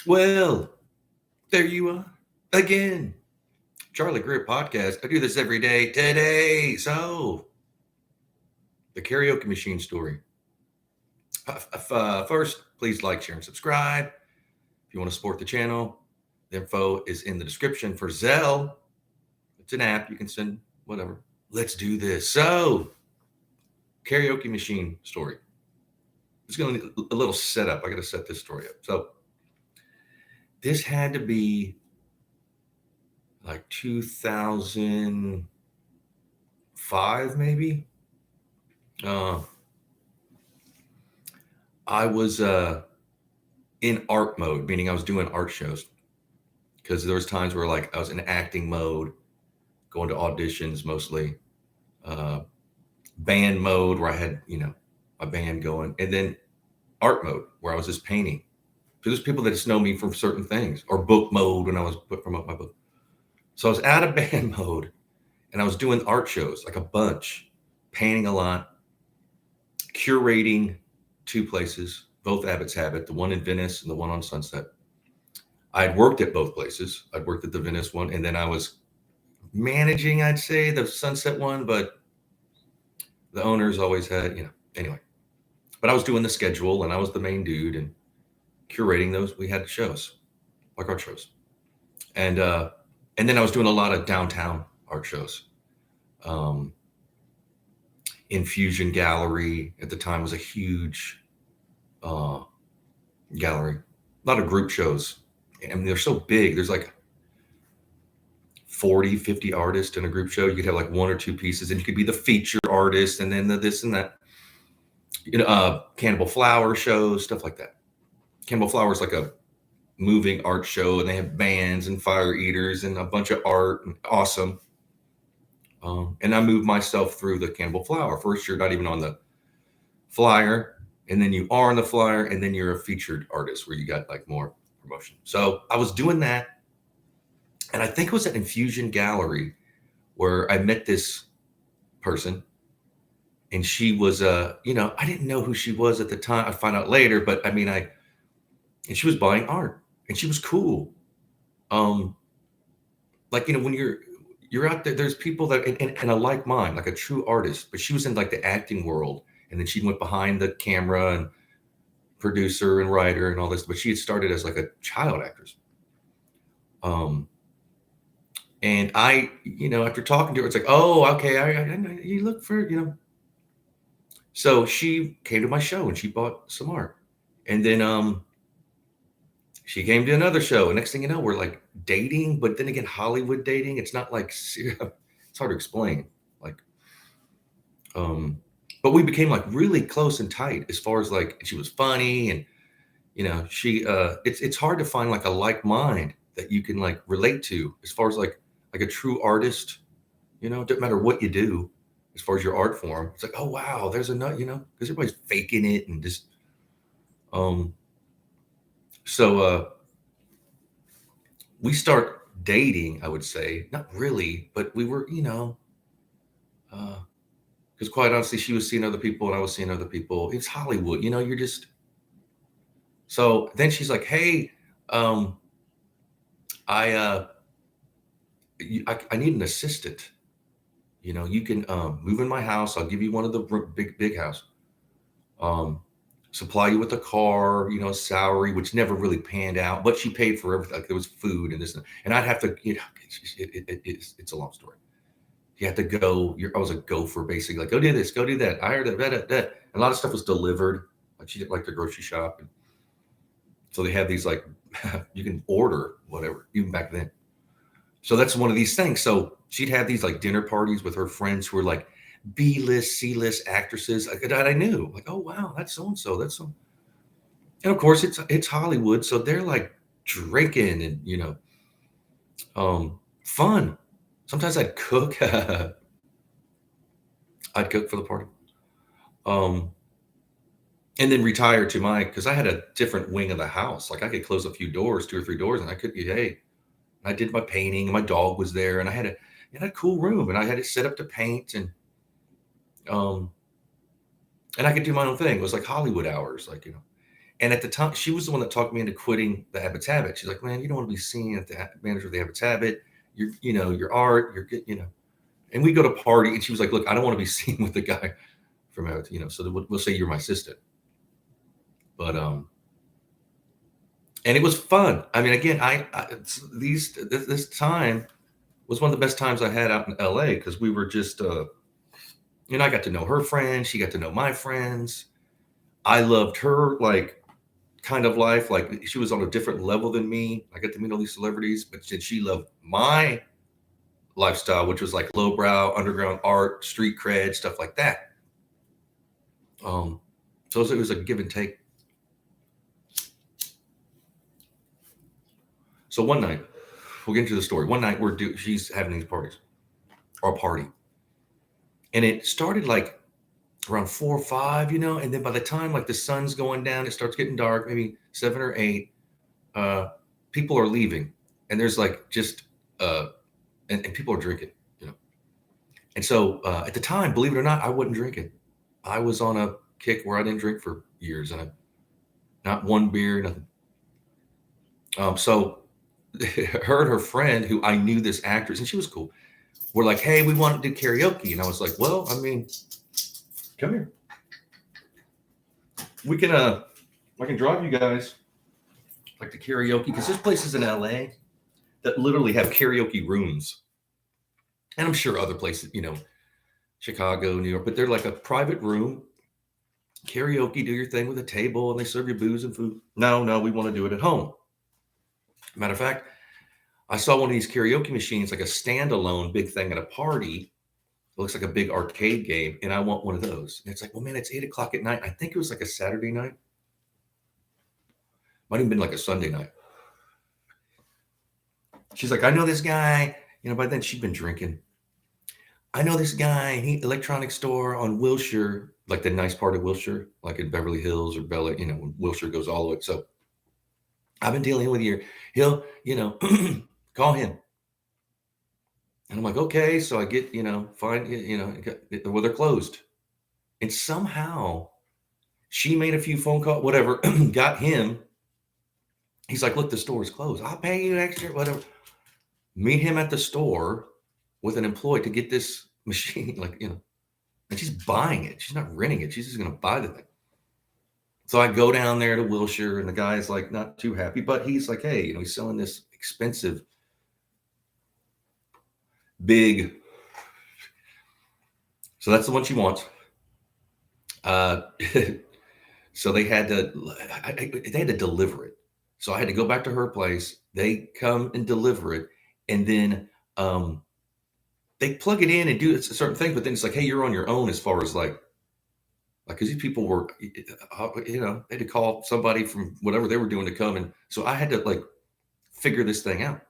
Well, there you are again. Charlie Greer podcast. I do this every day today. So, the karaoke machine story. First, please like, share, and subscribe. If you want to support the channel, the info is in the description for Zelle. It's an app. You can send whatever. Let's do this. So, karaoke machine story. It's going to need a little setup. I got to set this story up. So, this had to be like 2005, maybe. I was in art mode, meaning I was doing art shows because there was times where like I was in acting mode, going to auditions mostly, uh, band mode where I had a band going, and then art mode where I was just painting. So there's people that just know me from certain things, or book mode when I was promote my book. So I was out of band mode, and I was doing art shows like a bunch, painting a lot, curating two places, both Abbott's Habit, the one in Venice and the one on Sunset. I'd worked at both places. I'd worked at the Venice one, and then I was managing, I'd say, the Sunset one, but the owners always had, anyway. But I was doing the schedule, and I was the main dude, and curating those. We had shows, like art shows, and then I was doing a lot of downtown art shows. Um, Infusion Gallery at the time was a huge uh, gallery. A lot of group shows. I mean, they're so big. There's like 40, 50 artists in a group show. You could have like one or two pieces, and you could be the feature artist, and then the this and that. Cannibal Flower shows, stuff like that. Cannibal Flower is like a moving art show, and they have bands and fire eaters and a bunch of art. And awesome. And I moved myself through the Cannibal Flower. First, you're not even on the flyer, and then you are on the flyer, and then you're a featured artist where you got like more promotion. So I was doing that, and I think it was at Infusion Gallery where I met this person, and she was I didn't know who she was at the time. I found out later, but I mean, and she was buying art, and she was cool. Like when you're out there, there's people that and a like mind, like a true artist, but she was in like the acting world, and then she went behind the camera and producer and writer and all this, but she had started as like a child actress. And I, after talking to her, it's like, oh, okay, I know you look for, So she came to my show and she bought some art, and then she came to another show, and next thing you know, we're like dating, but then again, Hollywood dating. It's not like it's hard to explain. Like, but we became like really close and tight as far as like she was funny, and she it's hard to find like a like mind that you can like relate to as far as like a true artist. It doesn't matter what you do as far as your art form. It's like, oh wow, there's a nut, because everybody's faking it and just so we start dating, I would say. Not really, but we were, because quite honestly, she was seeing other people and I was seeing other people. It's Hollywood, you're just. So then she's like, hey, I need an assistant. You can move in my house. I'll give you one of the big house. Supply you with a car, salary, which never really panned out, but she paid for everything. Like there was food and this, and I'd have to, it's a long story. You have to go. I was a gopher, basically. Like, go do this, go do that. I heard that. And a lot of stuff was delivered. Like she didn't like the grocery shop, and so they have these like you can order whatever even back then. So that's one of these things. So she'd have these like dinner parties with her friends who were like B-list, C-list actresses that I knew. Like, oh wow, that's so and so. That's so. And of course, it's Hollywood, so they're like drinking and fun. Sometimes I'd cook. I'd cook for the party. And then retire to because I had a different wing of the house. Like I could close a few doors, 2 or 3 doors, and I could hey, I did my painting, and my dog was there, and I had a cool room, and I had it set up to paint, and I could do my own thing. It was like Hollywood hours, like And at the time, she was the one that talked me into quitting the Habits Habit. She's like, man, you don't want to be seen at the manager of the Habits Habit. Your art, you're good, And we go to party, and she was like, look, I don't want to be seen with the guy from Habits, so we'll say you're my assistant. But, and it was fun. I mean, again, this time was one of the best times I had out in LA because we were just, I got to know her friends. She got to know my friends. I loved her, like, kind of life. Like, she was on a different level than me. I got to meet all these celebrities, but she loved my lifestyle, which was like lowbrow, underground art, street cred, stuff like that. So it was a give and take. So one night, we'll get into the story. One night, she's having these parties, or a party, and it started like around 4 or 5, and then by the time like the sun's going down, it starts getting dark, maybe 7 or 8. People are leaving, and there's like just and people are drinking, And so at the time, believe it or not, I wasn't drinking. I was on a kick where I didn't drink for years, and not one beer, nothing. So her and her friend, who I knew this actress, and she was cool, were like, hey, we want to do karaoke. And I was like, well, I mean, come here. We can, I can drive you guys like to karaoke, because there's places in LA that literally have karaoke rooms. And I'm sure other places, Chicago, New York, but they're like a private room, karaoke, do your thing with a table, and they serve you booze and food. No, we want to do it at home. Matter of fact, I saw one of these karaoke machines, like a standalone big thing at a party. It looks like a big arcade game, and I want one of those. And it's like, well, man, it's 8 o'clock at night. I think it was like a Saturday night. Might have been like a Sunday night. She's like, I know this guy. By then she'd been drinking. I know this guy. Electronics store on Wilshire, like the nice part of Wilshire, like in Beverly Hills or Bella, when Wilshire goes all the way. So I've been dealing with you. He'll, call him. And I'm like, okay. So I get, fine, well, they're closed. And somehow she made a few phone calls, whatever, got him. He's like, look, the store is closed. I'll pay you extra, whatever. Meet him at the store with an employee to get this machine, and she's buying it. She's not renting it. She's just going to buy the thing. So I go down there to Wilshire, and the guy's like not too happy, but he's like, hey, he's selling this expensive, big. So that's the one she wants. So they had to deliver it. So I had to go back to her place. They come and deliver it, and then they plug it in and do a certain thing. But then it's like, hey, you're on your own as far as like because these people were, they had to call somebody from whatever they were doing to come, and so I had to like figure this thing out.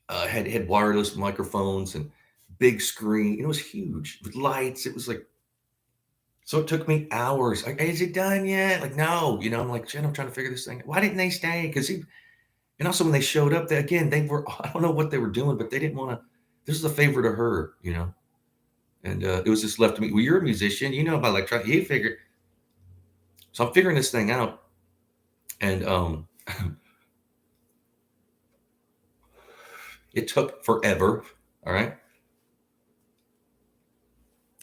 Had wireless microphones and big screen. It was huge with lights. It was like. So it took me hours. Like, is it done yet? Like, no, I'm like, Jen, I'm trying to figure this thing out. Why didn't they stay? Because and also when they showed up, I don't know what they were doing, but they didn't want to. This is a favor to her, and it was just left to me. Well, you're a musician, about electronic. You figure. So I'm figuring this thing out, and it took forever. All right.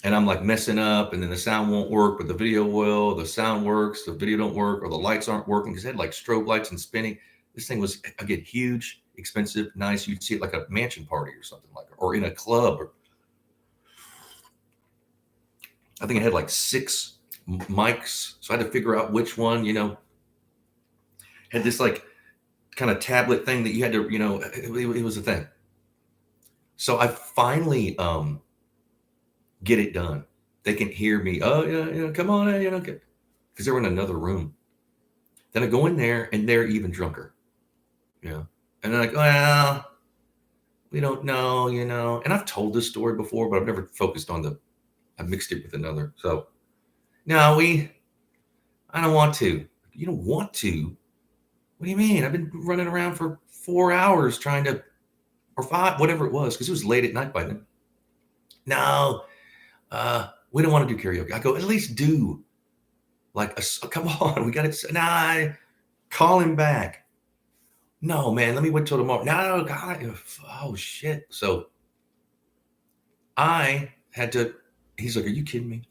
And I'm like messing up, and then the sound won't work, but the video will. The sound works, the video don't work, or the lights aren't working because it had like strobe lights and spinning. This thing was, again, huge, expensive, nice. You'd see it like a mansion party or something or in a club. I think it had like 6 mics, so I had to figure out which one. Had this like kind of tablet thing that you had to, it was a thing. So I finally get it done. They can hear me. Oh yeah, come on, because they were in another room. Then I go in there, and they're even drunker. And they're like, well, we don't know, And I've told this story before, but I've never focused on I mixed it with another. So no, I don't want to. You don't want to? What do you mean? I've been running around for 4 hours trying to, or 5, whatever it was, because it was late at night by then. No. We don't want to do karaoke. I go, at least do Like, come on, we got to, nah, call him back. No, man, let me wait till tomorrow. No, God, oh shit. So I had to, he's like, are you kidding me?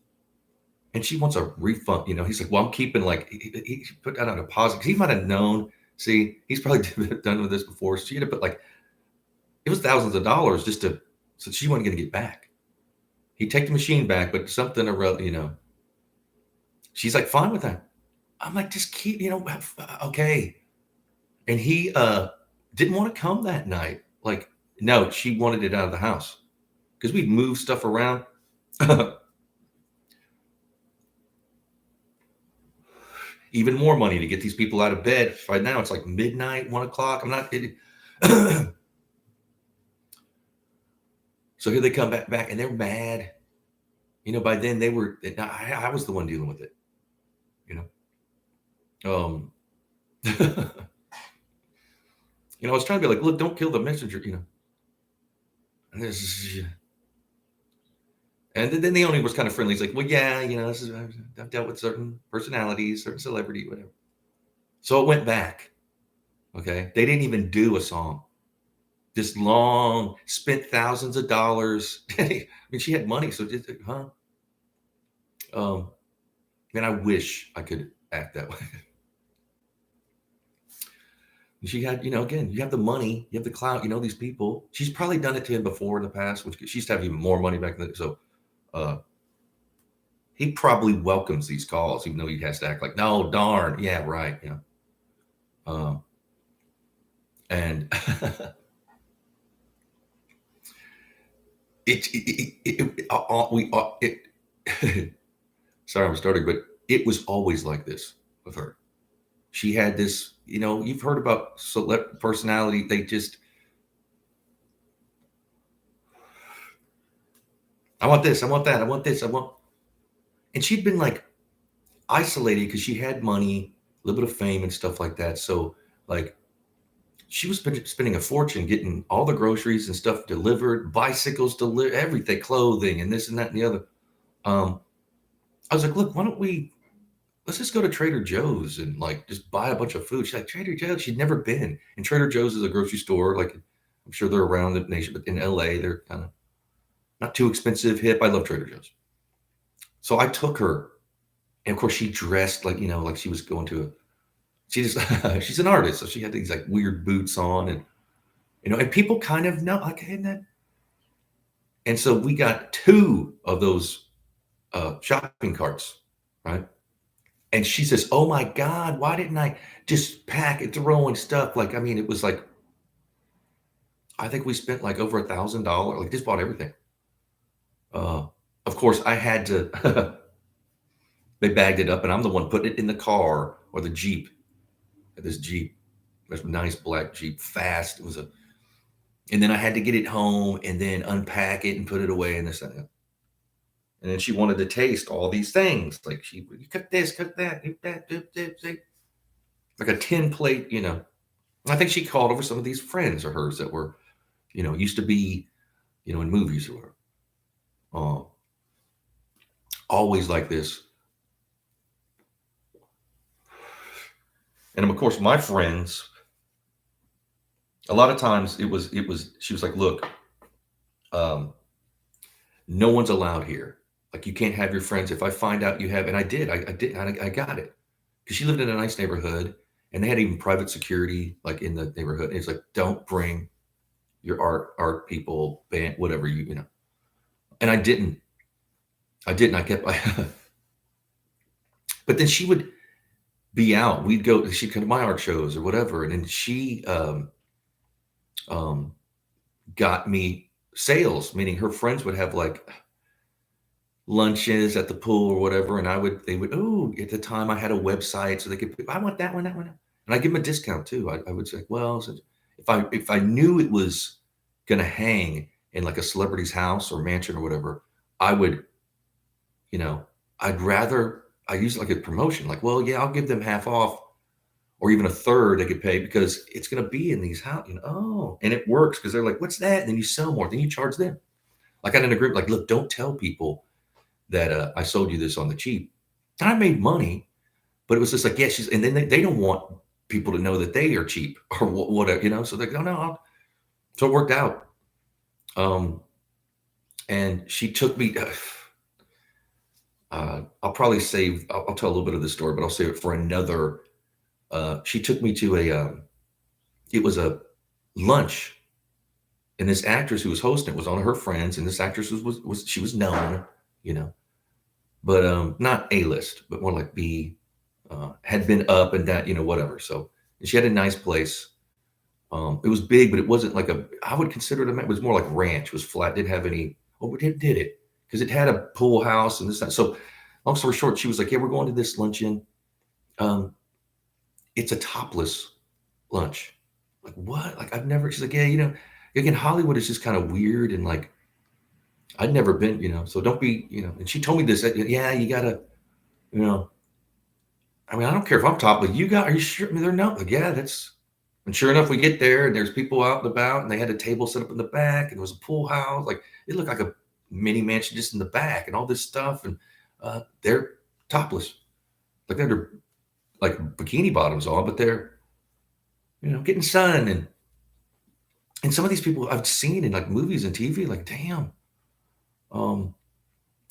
And she wants a refund. He's like, well, I'm keeping like, he put that on a deposit. He might have known. See, he's probably done with this before. So she had to put like, it was thousands of dollars just to, so she wasn't going to get back. He'd take the machine back, but something, she's like, fine with that. I'm like, just keep, okay. And he didn't want to come that night. Like, no, she wanted it out of the house because we'd move stuff around. Even more money to get these people out of bed. Right now, it's like midnight, 1 o'clock. I'm not kidding. So here they come back, and they're mad. By then they were. I was the one dealing with it. Um, I was trying to be like, look, don't kill the messenger. And this is, and then the owner was kind of friendly. He's like, well, yeah, this is, I've dealt with certain personalities, certain celebrity, whatever. So it went back. Okay, they didn't even do a song. This long, spent thousands of dollars. I mean, she had money, so just, huh? Man, I wish I could act that way. She had, again, you have the money, you have the clout, these people. She's probably done it to him before in the past, which she used to have even more money back then. So he probably welcomes these calls, even though he has to act like, no, darn, yeah, right, and sorry, I'm starting, but it was always like this with her. She had this, you've heard about select personality. They just, I want this, I want that, I want this, and she'd been like isolated because she had money, a little bit of fame and stuff like that. So like, she was spending a fortune getting all the groceries and stuff delivered, bicycles delivered, everything, clothing, and this and that and the other. I was like, look, why don't let's just go to Trader Joe's and like just buy a bunch of food. She's like, Trader Joe's? She'd never been. And Trader Joe's is a grocery store. Like, I'm sure they're around the nation, but in LA, they're kind of not too expensive, hip. I love Trader Joe's. So I took her, and of course she dressed like, like she was going to she's an artist. So she had these like weird boots on, and, and people kind of know, like, hey, that. And so we got 2 of those shopping carts, right? And she says, oh my God, why didn't I just pack it, throwing stuff? Like, I mean, it was like, I think we spent like over $1,000, like just bought everything. Of course I had to, they bagged it up and I'm the one putting it in the car or the Jeep. This Jeep, this nice black Jeep, fast. It was and then I had to get it home and then unpack it and put it away and this and that. And then she wanted to taste all these things. Like you cook this, cook that, do that, do, like a 10 plate, I think she called over some of these friends of hers that were, used to be, in movies or whatever. Always like this. And of course, my friends, a lot of times she was like, look, no one's allowed here. Like, you can't have your friends. If I find out you have, and I did, I got it. Because she lived in a nice neighborhood and they had even private security, like in the neighborhood. And it's like, don't bring your art people, band, whatever, And I didn't. I kept, but then she would be out. She'd come to my art shows or whatever. And then she got me sales, meaning her friends would have like lunches at the pool or whatever. And at the time I had a website so they could, I want that one, that one. And I give them a discount too. I would say, well, if I knew it was going to hang in like a celebrity's house or mansion or whatever, I would, I use it like a promotion, like, well, yeah, I'll give them half off or even a third they could pay because it's going to be in these houses, and it works because they're like, what's that? And then you sell more, then you charge them. Like, I got in a group, like, look, don't tell people that I sold you this on the cheap. And I made money, But it was just like, yeah, and then they don't want people to know that they are cheap or whatever, so they go, no, so it worked out. And she took me, I'll probably save, I'll tell a little bit of this story, but I'll save it for another. She took me to it was a lunch, and this actress who was hosting it was one of her friends, and this actress was she was known, you know, but not A list, but more like B, had been up and that, whatever. So and she had a nice place. It was big, but it wasn't like I would consider it it was more like ranch. It was flat, didn't have any, oh, we did it because it had a pool house and this, that. So long story short, she was like, yeah, we're going to this luncheon. Um, it's a topless lunch. Like, what? Like, I've never, she's like, yeah, again, Hollywood is just kind of weird. And like, I'd never been, so don't be, and she told me this, yeah, you gotta, you know, I mean, I don't care if I'm topless. Are you sure? I mean, they're not like, yeah, and sure enough, we get there and there's people out and about and they had a table set up in the back and there was a pool house. Like, it looked like a mini mansion just in the back and all this stuff. And they're topless. Like, they're like bikini bottoms on, but they're, getting sun. And some of these people I've seen in like movies and TV, like, damn. Um,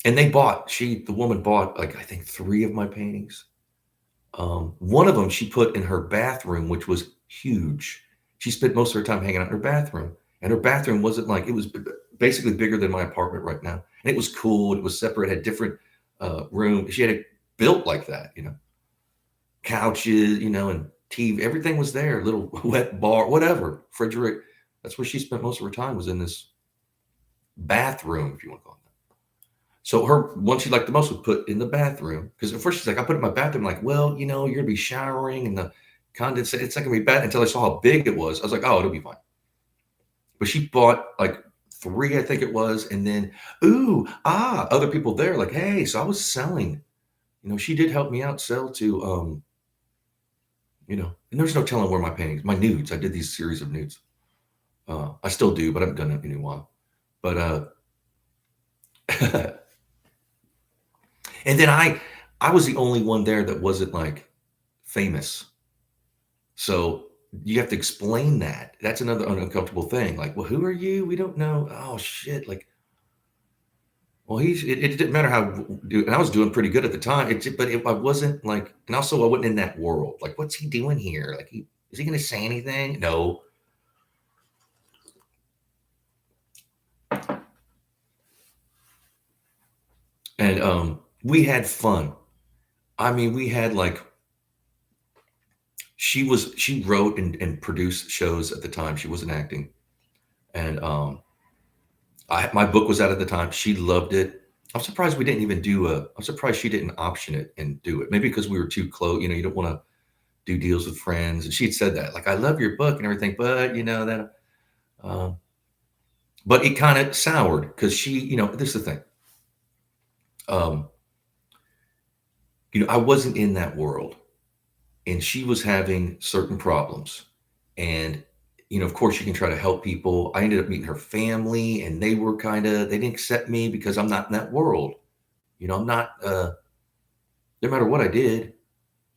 and the woman bought like, I think 3 of my paintings. One of them she put in her bathroom, which was huge. She spent most of her time hanging out in her bathroom, and her bathroom wasn't like, it was basically bigger than my apartment right now. And it was cool. It was separate, had different room. She had it built like that, couches, and TV. Everything was there. Little wet bar, whatever, refrigerator. That's where she spent most of her time, was in this bathroom, if you want to call it. So her one she liked the most was put in the bathroom, because at first she's like, I put it in my bathroom. Like, well, you're gonna be showering and the condensate, it's not gonna be bad, until I saw how big it was. I was like, oh, it'll be fine. But she bought like 3, I think it was, and then other people there, like, hey, so I was selling. She did help me out sell to and there's no telling where my nudes. I did these series of nudes. I still do, but I haven't done it in a while. But and then I was the only one there that wasn't like famous. So you have to explain that. That's another uncomfortable thing. Like, well, who are you? We don't know. Oh shit. Like, well, it didn't matter how, and I was doing pretty good at the time. I wasn't like, and also I wasn't in that world. Like, what's he doing here? Like, is he going to say anything? No. And we had fun. I mean, we had like, she wrote and produced shows at the time. She wasn't acting. And my book was out at the time. She loved it. I'm surprised we didn't even I'm surprised she didn't option it and do it. Maybe because we were too close. You don't want to do deals with friends. And she'd said that, like, I love your book and everything, but that, but it kind of soured because this is the thing. I wasn't in that world, and she was having certain problems. And, of course you can try to help people. I ended up meeting her family, and they didn't accept me because I'm not in that world. I'm not, no matter what I did.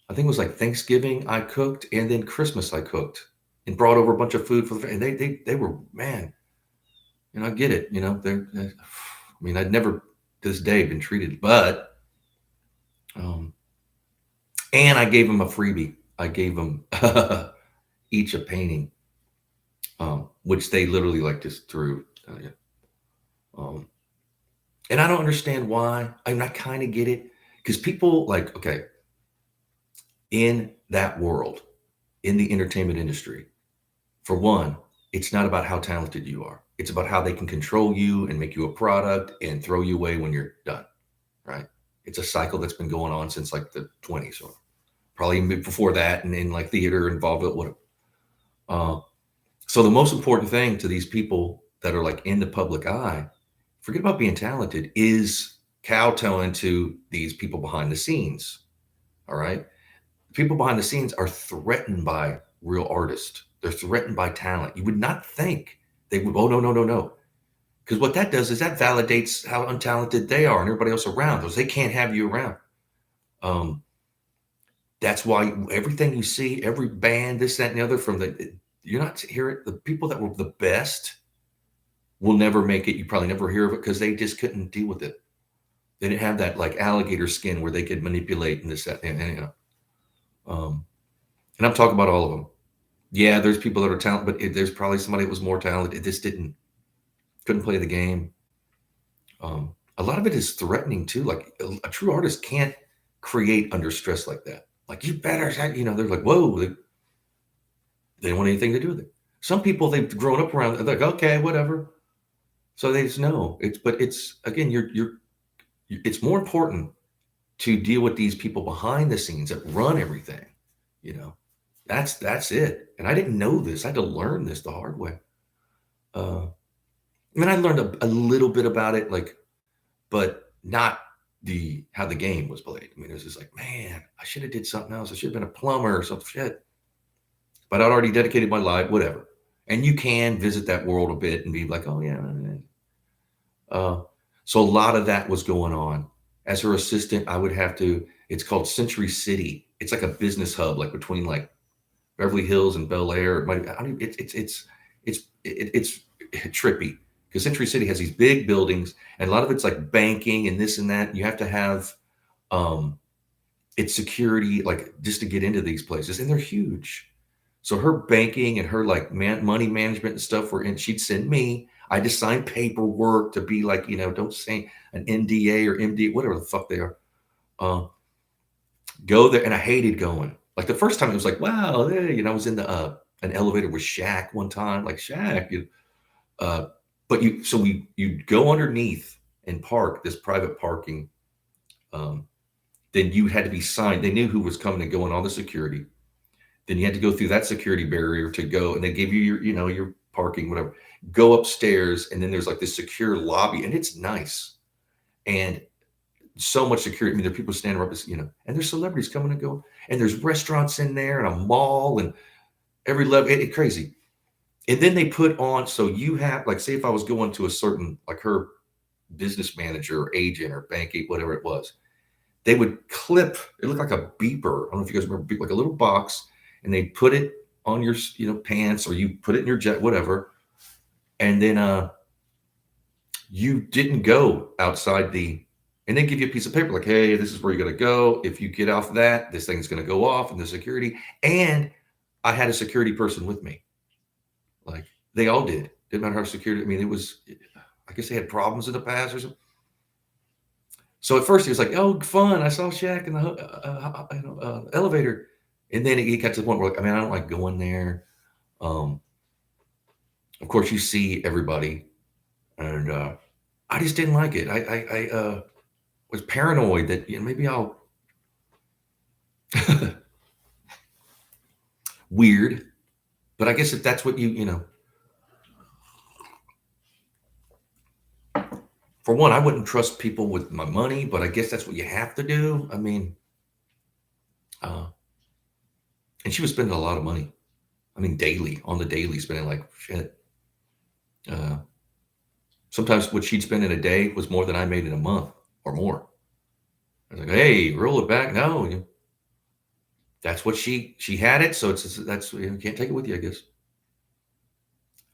I think it was like Thanksgiving I cooked, and then Christmas I cooked and brought over a bunch of food for the, and they were, man, I get it. I mean, I'd never to this day been treated, but, and I gave them a freebie. I gave them each a painting, which they literally like just threw. And I don't understand why. I mean, I kind of get it, because people like, okay, in that world, in the entertainment industry, for one, it's not about how talented you are. It's about how they can control you and make you a product and throw you away when you're done, right? It's a cycle that's been going on since like the 20s, or probably even before that, and in like theater involved with whatever. So the most important thing to these people that are like in the public eye, forget about being talented, is kowtowing to these people behind the scenes. All right. People behind the scenes are threatened by real artists. They're threatened by talent. You would not think they would, oh, no, no, no, no. Because what that does is that validates how untalented they are and everybody else around. Those, they can't have you around. That's why everything you see, every band, this, that, and the other from you're not hearing the people that were the best will never make it. You probably never hear of it because they just couldn't deal with it. They didn't have that like alligator skin where they could manipulate and this, that, and you know. And I'm talking about all of them. Yeah, there's people that are talented, but there's probably somebody that was more talented. It just couldn't play the game. A lot of it is threatening too. Like a true artist can't create under stress like that. Like you better, you know, they're like, whoa, they don't want anything to do with it. Some people they've grown up around, they're like, okay, whatever. So they just know but it's again, it's more important to deal with these people behind the scenes that run everything. You know, that's it. And I didn't know this. I had to learn this the hard way. Uh, I mean, I learned a little bit about it, like, but not how the game was played. I mean, it was just like, man, I should have did something else. I should have been a plumber or some shit. But I'd already dedicated my life, whatever. And you can visit that world a bit and be like, oh yeah. So a lot of that was going on. As her assistant, I would have to. It's called Century City. It's like a business hub, like between like Beverly Hills and Bel Air. It's trippy because Century City has these big buildings, and a lot of it's like banking and this and that. You have to have it's security, like just to get into these places, and they're huge. So her banking and her like money management and stuff were in. She'd send me. I just signed paperwork to be like, you know, don't say an NDA or MD, whatever the fuck they are. Go there, and I hated going. Like the first time, it was like, wow, you know, I was in the an elevator with Shaq one time, like Shaq. But you'd go underneath and park this private parking. Then you had to be signed. They knew who was coming and going, all the security. Then you had to go through that security barrier to go, and they give you your, you know, your parking, whatever. Go upstairs, and then there's like this secure lobby, and it's nice, and so much security. I mean, there are people standing up, you know, and there's celebrities coming and going, and there's restaurants in there, and a mall, and every level. It's crazy. And then they put on, so you have, like, say if I was going to a certain, like her business manager or agent or bank, whatever it was, they would clip. It looked like a beeper. I don't know if you guys remember, like a little box, and they put it on your, you know, pants, or you put it in your jet, whatever. And then you didn't go outside and they give you a piece of paper like, hey, this is where you got to go. If you get off that, this thing's going to go off, and the security. And I had a security person with me. Like they all did. Didn't matter how security. I mean, I guess they had problems in the past or something. So at first he was like, oh, fun. I saw Shaq in the elevator. And then he got to the point where, like, I mean, I don't like going there. Of course, you see everybody, and I just didn't like it. I was paranoid that, you know, maybe I'll weird, but I guess if that's what you know, for one, I wouldn't trust people with my money, but I guess that's what you have to do. I mean, and she was spending a lot of money. I mean, on the daily, spending like shit. Sometimes what she'd spend in a day was more than I made in a month or more. I was like, hey, roll it back. No, that's what she had it. So that's, you can't take it with you, I guess.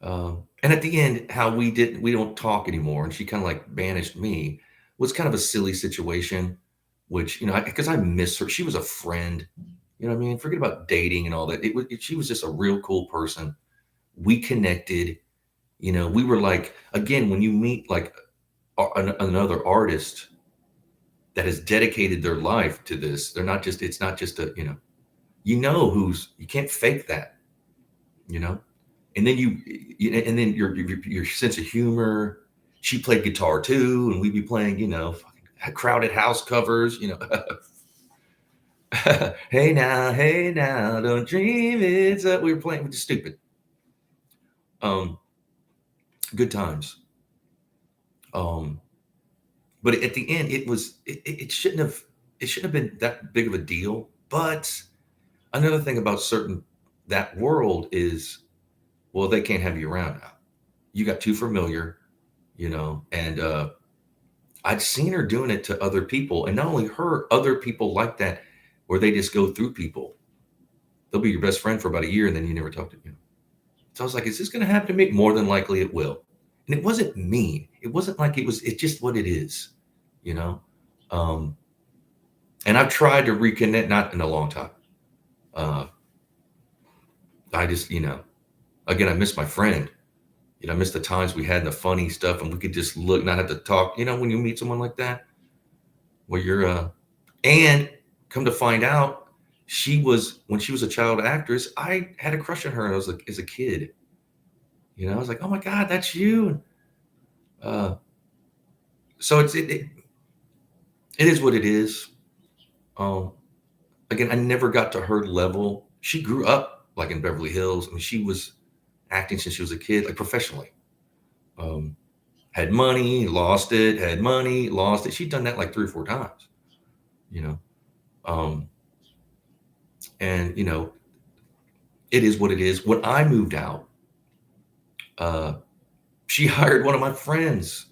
And at the end, how we don't talk anymore. And she kind of like banished me, was kind of a silly situation, which, you know, because I miss her. She was a friend, you know what I mean? Forget about dating and all that. She was just a real cool person. We connected, you know, we were like, again, when you meet like another artist that has dedicated their life to this, it's not just a, you can't fake that, you know? And then and then your sense of humor. She played guitar too, and we'd be playing, you know, crowded house covers, you know. Hey now, don't dream it's up. We were playing, which is stupid. Good times. But at the end, it shouldn't have been that big of a deal. But another thing about that world is, well, they can't have you around now. You got too familiar, you know, and I'd seen her doing it to other people, and not only her, other people like that, or they just go through people. They'll be your best friend for about a year and then you never talk to them. So I was like, is this going to happen to me? More than likely it will. And it wasn't mean. It wasn't like it's just what it is, you know? And I've tried to reconnect, not in a long time. I just, again, I miss my friend. I miss the times we had and the funny stuff and we could just look, not have to talk. When you meet someone like that, where you're, and come to find out, when she was a child actress, I had a crush on her and I was like, as a kid, I was like, oh my God, that's you. So it is what it is. Again, I never got to her level. She grew up like in Beverly Hills. I mean, she was acting since she was a kid, like professionally. Had money, lost it, had money, lost it. She'd done that like 3 or 4 times, you know. And it is what it is. When I moved out, she hired one of my friends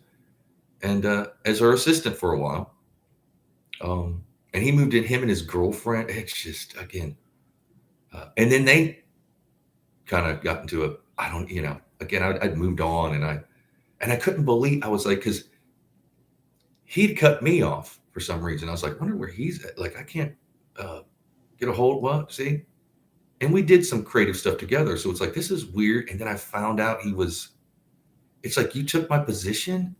and as her assistant for a while. And he moved in, him and his girlfriend. It's just, again, and then they kind of got into again, I'd moved on and I couldn't believe, I was like, because he'd cut me off for some reason. I was like, wonder where he's at. Like, I can't get a hold. What? See? And we did some creative stuff together. So it's like, this is weird. And then I found out it's like, you took my position.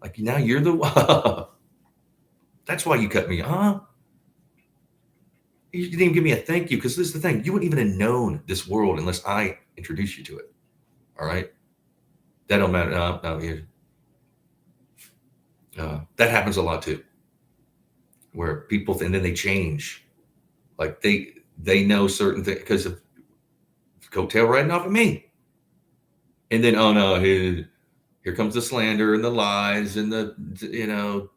Like, now you're the one. That's why you cut me. You didn't even give me a thank you. Because this is the thing. You wouldn't even have known this world unless I introduced you to it. All right. That don't matter. No, that happens a lot too. Where people, and then they change. Like they know certain things because of coattail riding off of me. And then, oh no, here comes the slander and the lies and the,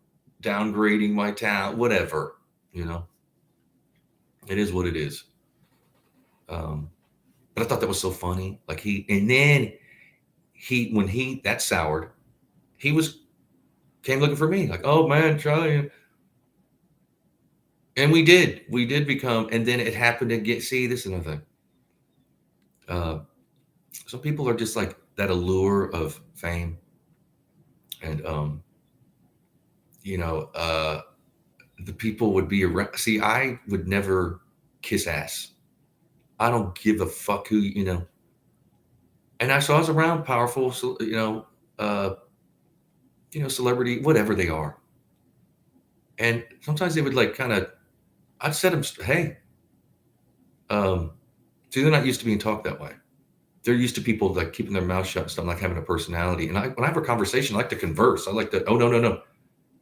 downgrading my talent, whatever, it is what it is. But I thought that was so funny. Like when that soured, came looking for me like, oh man, Charlie. And we did become, and then it happened to see, this is another thing. Some people are just like that allure of fame. And, the people would be around. See, I would never kiss ass. I don't give a fuck who, And so I was around powerful, celebrity, whatever they are. And sometimes they would like I'd set them, hey, see, they're not used to being talked that way. They're used to people like keeping their mouth shut and stuff, like having a personality. And when I have a conversation, I like to converse. I like to, oh, no.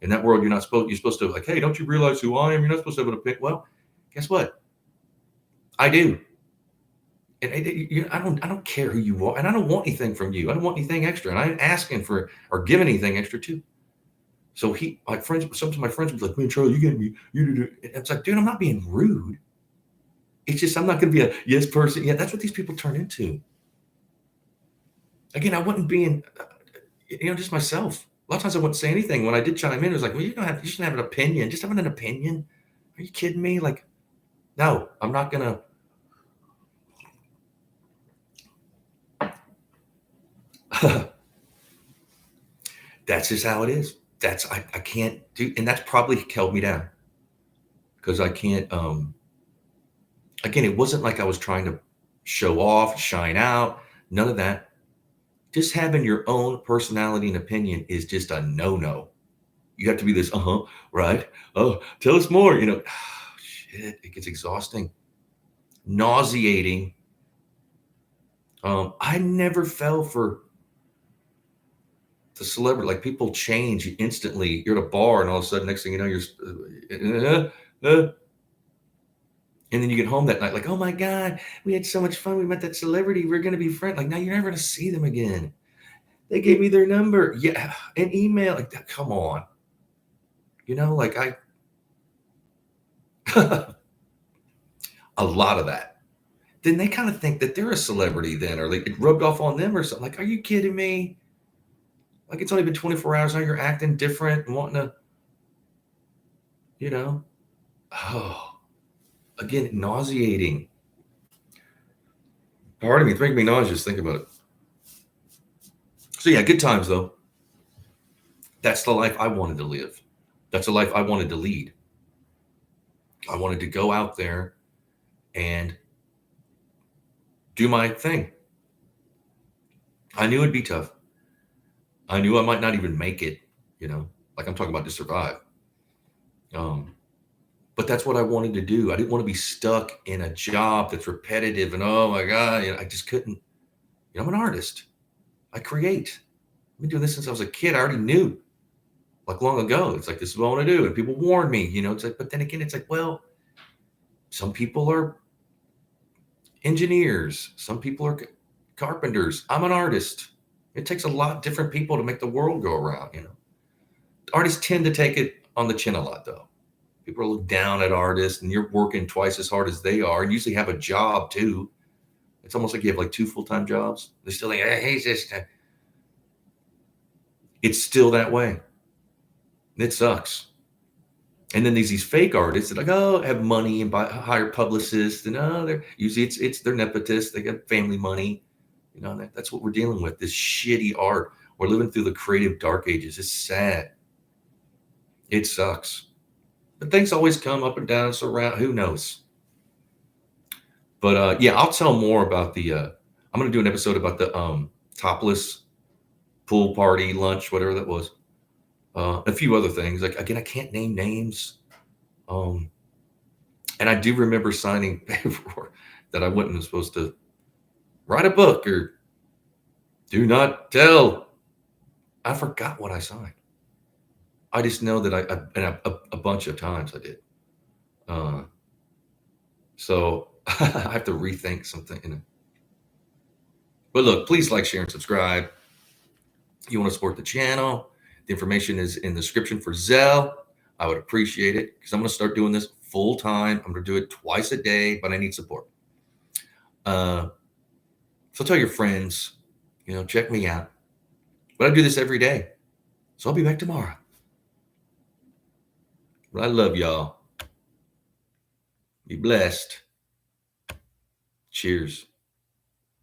In that world, you're supposed to like, hey, don't you realize who I am? You're not supposed to have an opinion. Well, guess what? I do. And I don't care who you are. And I don't want anything from you. I don't want anything extra. And I ain't asking for or giving anything extra too. So some of my friends would be like, man, Charlie, you get me. It's like, dude, I'm not being rude. It's just, I'm not going to be a yes person. Yeah, that's what these people turn into. Again, I wasn't being, just myself. A lot of times I wouldn't say anything. When I did chime in, it was like, well, you shouldn't have an opinion. Just having an opinion. Are you kidding me? Like, no, I'm not going to. That's just how it is. I can't do, and that's probably held me down because I can't, again, it wasn't like I was trying to show off, shine out, none of that. Just having your own personality and opinion is just a no-no. You have to be this, right? Oh, tell us more, shit, it gets exhausting, nauseating. I never fell for the celebrity, like people change instantly. You're at a bar and all of a sudden, next thing you know, you're, and then you get home that night, like, oh my God, we had so much fun. We met that celebrity. We're going to be friends. Like, now you're never going to see them again. They gave me their number. Yeah. An email. Like that. Come on. Like a lot of that. Then they kind of think that they're a celebrity then, or like it rubbed off on them or something. Like, are you kidding me? Like, it's only been 24 hours now. You're acting different and wanting to, oh. Again, nauseating. Part of me, it's making me nauseous. Think about it. So yeah, good times though. That's the life I wanted to live. That's the life I wanted to lead. I wanted to go out there and do my thing. I knew it'd be tough. I knew I might not even make it, you know, like I'm talking about to survive. Um, but that's what I wanted to do. I didn't want to be stuck in a job that's repetitive and oh my God, I just couldn't. I'm an artist. I create. I've been doing this since I was a kid. I already knew like long ago. It's like, this is what I want to do. And people warn me, it's like, but then again, it's like, well, some people are engineers, some people are carpenters. I'm an artist. It takes a lot of different people to make the world go around. Artists tend to take it on the chin a lot, though. People look down at artists, and you're working twice as hard as they are, and usually have a job too. It's almost like you have like 2 full-time jobs. They're still like, hey, this. It's still that way. It sucks. And then there's these fake artists that like, oh, have money and hire publicists, and they're usually they're nepotists. They got family money. That's what we're dealing with. This shitty art. We're living through the creative dark ages. It's sad. It sucks. But things always come up and down. So around, who knows? But yeah, I'll tell more about the. I'm going to do an episode about the topless pool party lunch, whatever that was. A few other things. Like again, I can't name names. And I do remember signing paperwork that I wasn't supposed to write a book or do not tell. I forgot what I signed. I just know that and a bunch of times I did. So I have to rethink something. But look, please like, share, and subscribe. You want to support the channel? The information is in the description for Zelle. I would appreciate it because I'm going to start doing this full time. I'm going to do it twice a day, but I need support. So tell your friends, check me out. But I do this every day. So I'll be back tomorrow. But I love y'all. Be blessed. Cheers.